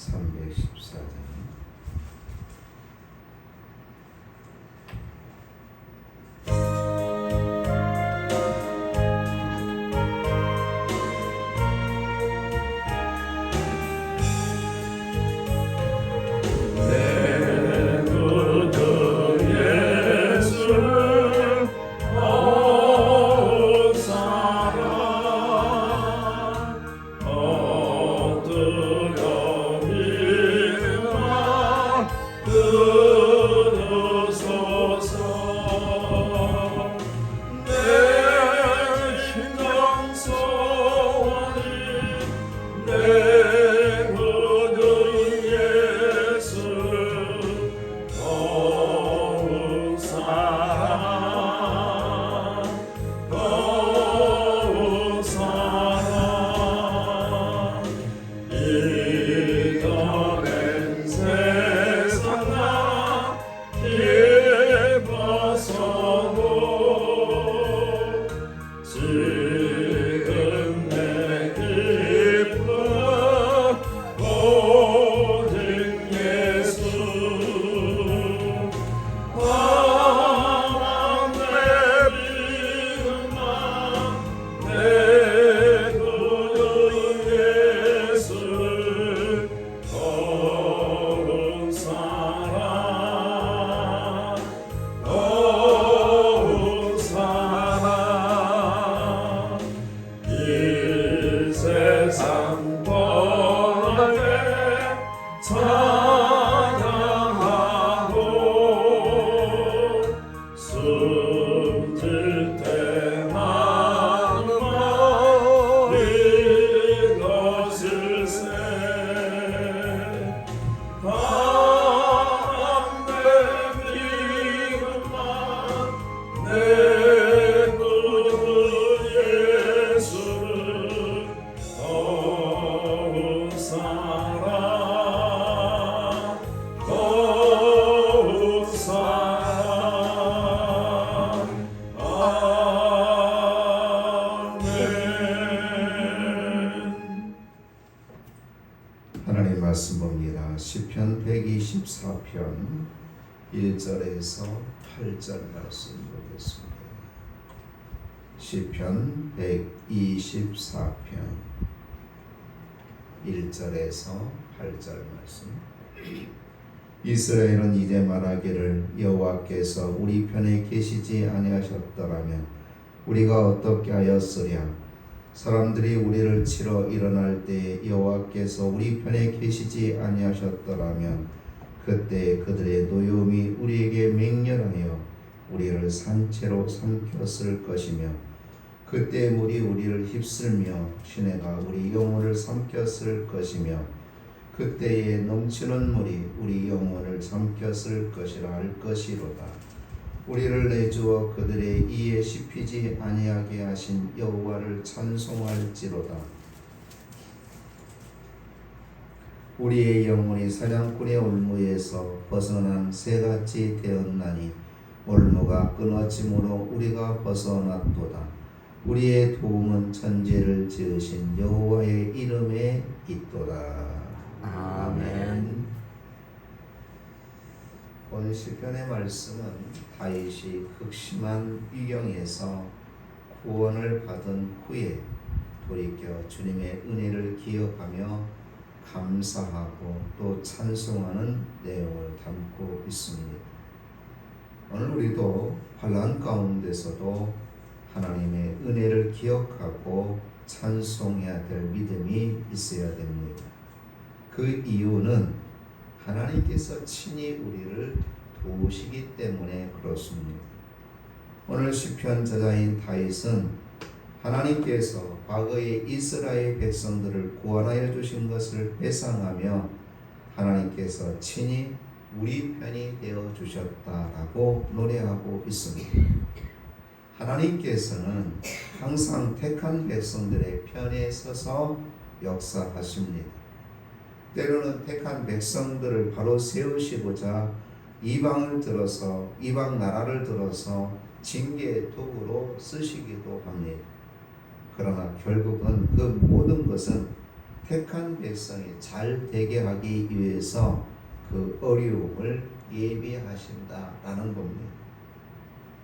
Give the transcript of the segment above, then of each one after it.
314장. 하나님 말씀 봅니다. 시편 124편 1절에서 8절 말씀 보겠습니다. 시편 124편 1절에서 8절 말씀. 이스라엘은 이제 말하기를 여호와께서 우리 편에 계시지 아니하셨더라면 우리가 어떻게 하였으랴. 사람들이 우리를 치러 일어날 때 여호와께서 우리 편에 계시지 아니하셨더라면 그때 그들의 노여움이 우리에게 맹렬하여 우리를 산채로 삼켰을 것이며 그때 물이 우리를 휩쓸며 시내가 우리 영혼을 삼켰을 것이며 그때에 넘치는 물이 우리 영혼을 삼켰을 것이라 할 것이로다. 우리를 내주어 그들의 이에 씹히지 아니하게 하신 여호와를 찬송할지로다. 우리의 영혼이 사냥꾼의 올무에서 벗어난 새같이 되었나니 올무가 끊어짐으로 우리가 벗어났도다. 우리의 도움은 천지를 지으신 여호와의 이름에 있도다. 아멘. 오늘 시편의 말씀은 다윗이 극심한 위경에서 구원을 받은 후에 돌이켜 주님의 은혜를 기억하며 감사하고 또 찬송하는 내용을 담고 있습니다. 오늘 우리도 환난 가운데서도 하나님의 은혜를 기억하고 찬송해야 될 믿음이 있어야 됩니다. 그 이유는 하나님께서 친히 우리를 도우시기 때문에 그렇습니다. 오늘 시편 저자인 다윗은 하나님께서 과거에 이스라엘 백성들을 구원하여 주신 것을 회상하며 하나님께서 친히 우리 편이 되어 주셨다라고 노래하고 있습니다. 하나님께서는 항상 택한 백성들의 편에 서서 역사하십니다. 때로는 택한 백성들을 바로 세우시고자 이방 나라를 들어서 징계의 도구로 쓰시기도 합니다. 그러나 결국은 그 모든 것은 택한 백성이 잘 되게 하기 위해서 그 어려움을 예비하신다라는 겁니다.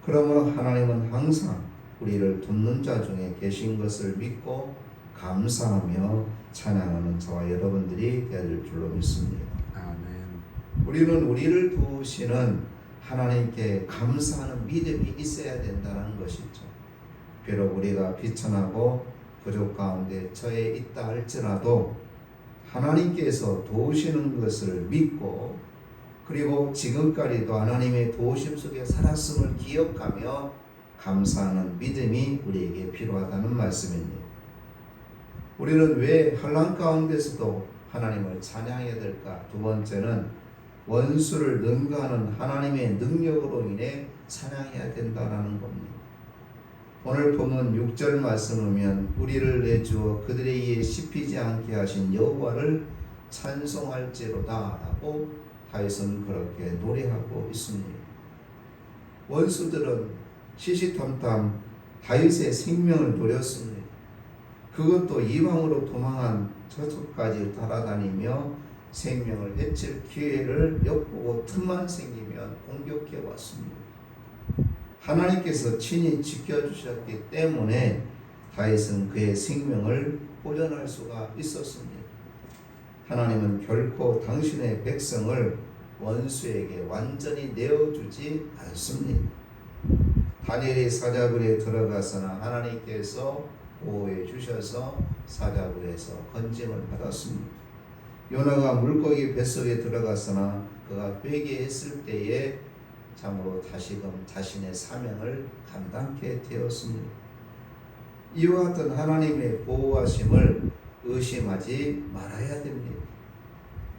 그러므로 하나님은 항상 우리를 돕는 자 중에 계신 것을 믿고 감사하며 찬양하는 저와 여러분들이 되어야 될 줄로 믿습니다. 아멘. 우리는 우리를 도우시는 하나님께 감사하는 믿음이 있어야 된다는 것이죠. 비록 우리가 비천하고 부족 가운데 처해 있다 할지라도 하나님께서 도우시는 것을 믿고 그리고 지금까지도 하나님의 도우심 속에 살았음을 기억하며 감사하는 믿음이 우리에게 필요하다는 말씀입니다. 우리는 왜 환난 가운데서도 하나님을 찬양해야 될까? 두 번째는 원수를 능가하는 하나님의 능력으로 인해 찬양해야 된다는 겁니다. 오늘 본문 6절 말씀을 보면 우리를 내주어 그들에 의해 씹히지 않게 하신 여호와를 찬송할지로다 라고 다윗은 그렇게 노래하고 있습니다. 원수들은 시시탐탐 다윗의 생명을 노렸습니다. 그것도 이방으로 도망한 저쪽까지 따라다니며 생명을 해칠 기회를 엿보고 틈만 생기면 공격해 왔습니다. 하나님께서 친히 지켜주셨기 때문에 다윗은 그의 생명을 보존할 수가 있었습니다. 하나님은 결코 당신의 백성을 원수에게 완전히 내어주지 않습니다. 다니엘이 사자굴에 들어가서나 하나님께서 보호해 주셔서 사자굴에서 건짐을 받았습니다. 요나가 물고기 뱃속에 들어갔으나 그가 회개했을 때에 참으로 다시금 자신의 사명을 감당케 되었습니다. 이와 같은 하나님의 보호하심을 의심하지 말아야 됩니다.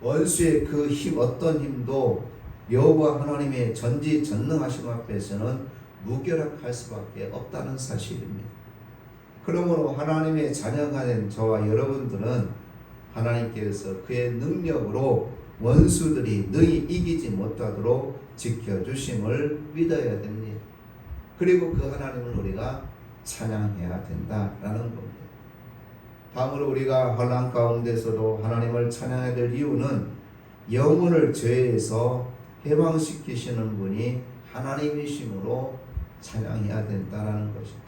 원수의 그 힘, 어떤 힘도 여호와 하나님의 전지전능하심 앞에서는 무결합할 수밖에 없다는 사실입니다. 그러므로 하나님의 자녀가 된 저와 여러분들은 하나님께서 그의 능력으로 원수들이 능히 이기지 못하도록 지켜주심을 믿어야 됩니다. 그리고 그 하나님을 우리가 찬양해야 된다라는 겁니다. 다음으로 우리가 환난 가운데서도 하나님을 찬양해야 될 이유는 영혼을 죄에서 해방시키시는 분이 하나님이심으로 찬양해야 된다는 것이죠.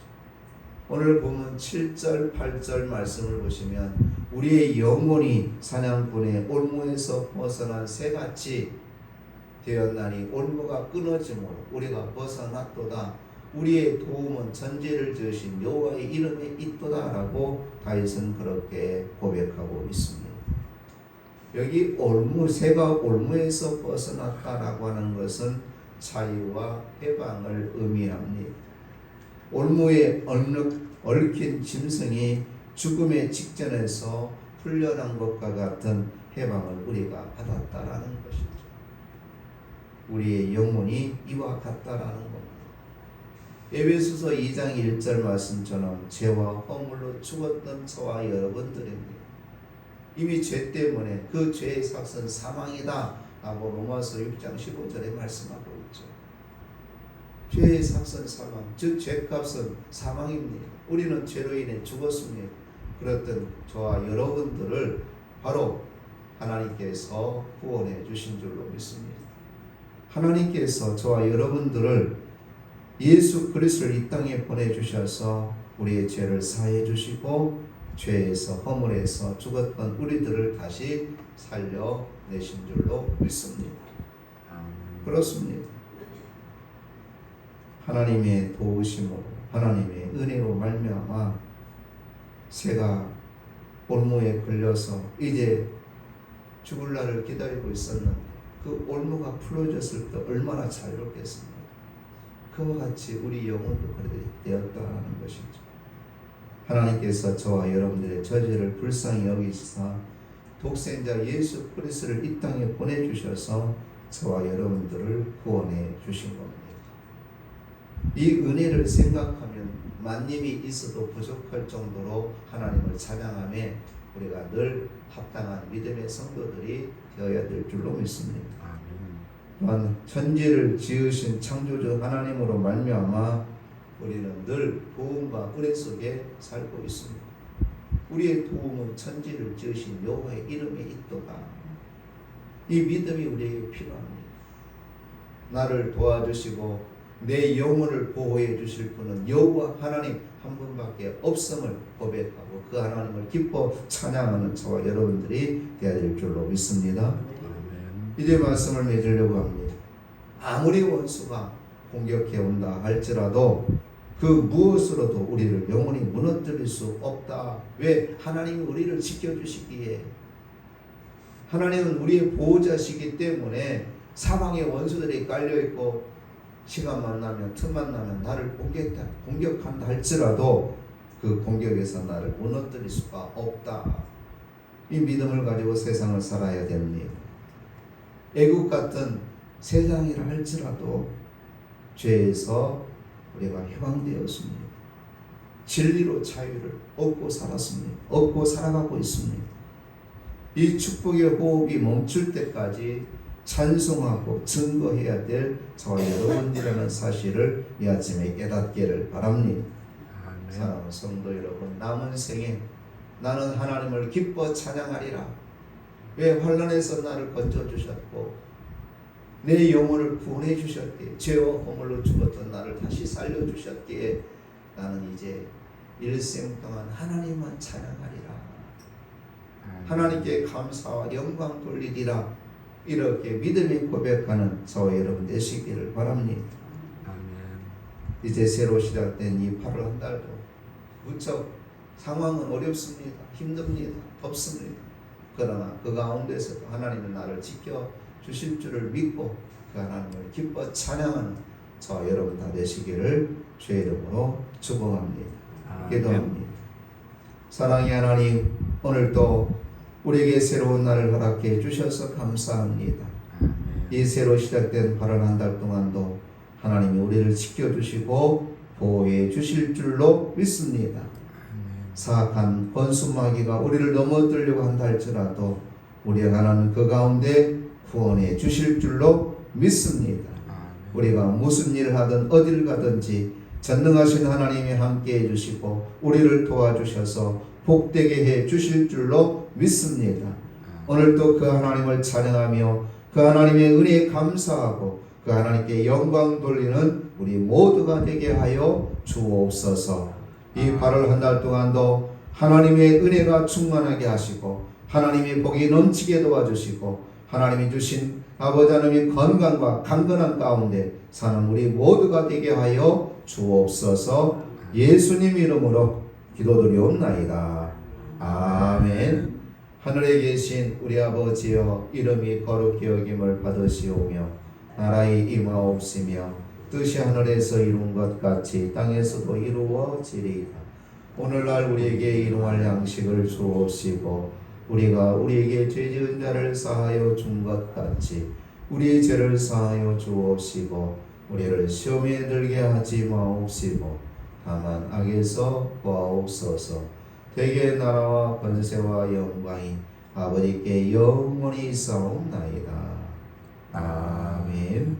오늘 보면 7절 8절 말씀을 보시면 우리의 영혼이 사냥꾼의 올무에서 벗어난 새같이 되었나니 올무가 끊어짐으로 우리가 벗어났도다. 우리의 도움은 전지를 지으신 여호와의 이름에 있도다 라고 다윗은 그렇게 고백하고 있습니다. 여기 올무, 새가 올무에서 벗어났다라고 하는 것은 자유와 해방을 의미합니다. 올무에 얽힌 짐승이 죽음의 직전에서 풀려난 것과 같은 해방을 우리가 받았다라는 것이죠. 우리의 영혼이 이와 같다라는 겁니다. 에베소서 2장 1절 말씀처럼 죄와 허물로 죽었던 저와 여러분들입니다. 이미 죄 때문에 그 죄의 삭은 사망이다 하고 로마서 6장 15절에 말씀하고 있죠. 죄의 삭은 사망, 즉 죄값은 사망입니다. 우리는 죄로 인해 죽었습니다. 그렇던 저와 여러분들을 바로 하나님께서 구원해 주신 줄로 믿습니다. 하나님께서 저와 여러분들을 예수 그리스도를 이 땅에 보내주셔서 우리의 죄를 사해 주시고 죄에서 허물에서 죽었던 우리들을 다시 살려내신 줄로 믿습니다. 그렇습니다. 하나님의 도우심으로 하나님의 은혜로 말미암아 새가 올무에 걸려서 이제 죽을 날을 기다리고 있었는데 그 올무가 풀어졌을 때 얼마나 자유롭겠습니까? 그와 같이 우리 영혼도 그렇게 되었다는 것이죠. 하나님께서 저와 여러분들의 저죄를 불쌍히 여기시사 독생자 예수 그리스도를 이 땅에 보내주셔서 저와 여러분들을 구원해 주신 겁니다. 이 은혜를 생각하면 만님이 있어도 부족할 정도로 하나님을 찬양하며 우리가 늘 합당한 믿음의 성도들이 되어야 될 줄로 믿습니다. 또한 천지를 지으신 창조주 하나님으로 말미암아 우리는 늘 도움과 은혜 속에 살고 있습니다. 우리의 도움은 천지를 지으신 여호와의 이름에 있도다. 이 믿음이 우리에게 필요합니다. 나를 도와주시고 내 영혼을 보호해 주실 분은 여호와 하나님 한 분밖에 없음을 고백하고 그 하나님을 기뻐 찬양하는 저와 여러분들이 되어야 될 줄로 믿습니다. 이제 말씀을 맺으려고 합니다. 아무리 원수가 공격해 온다 할지라도 그 무엇으로도 우리를 영원히 무너뜨릴 수 없다. 왜? 하나님이 우리를 지켜주시기에. 하나님은 우리의 보호자시기 때문에 사방에 원수들이 깔려있고 시간만 나면 틈만 나면 나를 공격한다 할지라도 그 공격에서 나를 무너뜨릴 수가 없다. 이 믿음을 가지고 세상을 살아야 됩니다. 애국 같은 세상이라 할지라도 죄에서 우리가 해방되었습니다. 진리로 자유를 얻고 살았습니다. 얻고 살아가고 있습니다. 이 축복의 호흡이 멈출 때까지 찬송하고 증거해야 될 저와 여러분이라는 사실을 이 아침에 깨닫기를 바랍니다. 사랑하는 성도 여러분, 남은 생에 나는 하나님을 기뻐 찬양하리라. 왜? 환난에서 나를 건져주셨고 내 영혼을 구원해 주셨기에, 죄와 허물로 죽었던 나를 다시 살려주셨기에 나는 이제 일생 동안 하나님만 찬양하리라. 하나님께 감사와 영광 돌리리라. 이렇게 믿음이 고백하는 저와 여러분 되시기를 바랍니다. 이제 새로 시작된 이 8월 한 달도 무척 상황은 어렵습니다. 힘듭니다. 덥습니다. 그러나 그 가운데서도 하나님은 나를 지켜주실 줄을 믿고 그 하나님을 기뻐 찬양하는 저와 여러분 다 되시기를 주의 이름으로 축복합니다. 기도합니다. 사랑의 하나님, 오늘도 우리에게 새로운 날을 허락해 주셔서 감사합니다. 이 새로 시작된 8월 한 달 동안도 하나님이 우리를 지켜주시고 보호해 주실 줄로 믿습니다. 사악한 원수마귀가 우리를 넘어뜨리려고 한다 할지라도 우리 하나님 그 가운데 구원해 주실 줄로 믿습니다. 우리가 무슨 일을 하든 어딜 가든지 전능하신 하나님이 함께 해주시고 우리를 도와주셔서 복되게 해 주실 줄로 믿습니다. 오늘도 그 하나님을 찬양하며 그 하나님의 은혜에 감사하고 그 하나님께 영광 돌리는 우리 모두가 되게 하여 주옵소서. 이 8월 한 달 동안도 하나님의 은혜가 충만하게 하시고 하나님의 복이 넘치게 도와주시고 하나님이 주신 아버지 하나님의 건강과 강건한 가운데 사는 우리 모두가 되게 하여 주옵소서. 예수님 이름으로 기도드리옵나이다. 아멘. 하늘에 계신 우리 아버지여, 이름이 거룩히 여김을 받으시오며 나라의 임하옵시며 뜻이 하늘에서 이룬 것 같이 땅에서도 이루어지리이다. 오늘날 우리에게 일용할 양식을 주옵시고 우리가 우리에게 죄 지은 자를 사하여 준 것 같이 우리의 죄를 사하여 주옵시고 우리를 시험에 들게 하지 마옵시고 다만 악에서 구하옵소서. 대개 나라와 권세와 영광이 아버지께 영원히 있사옵나이다. 아멘.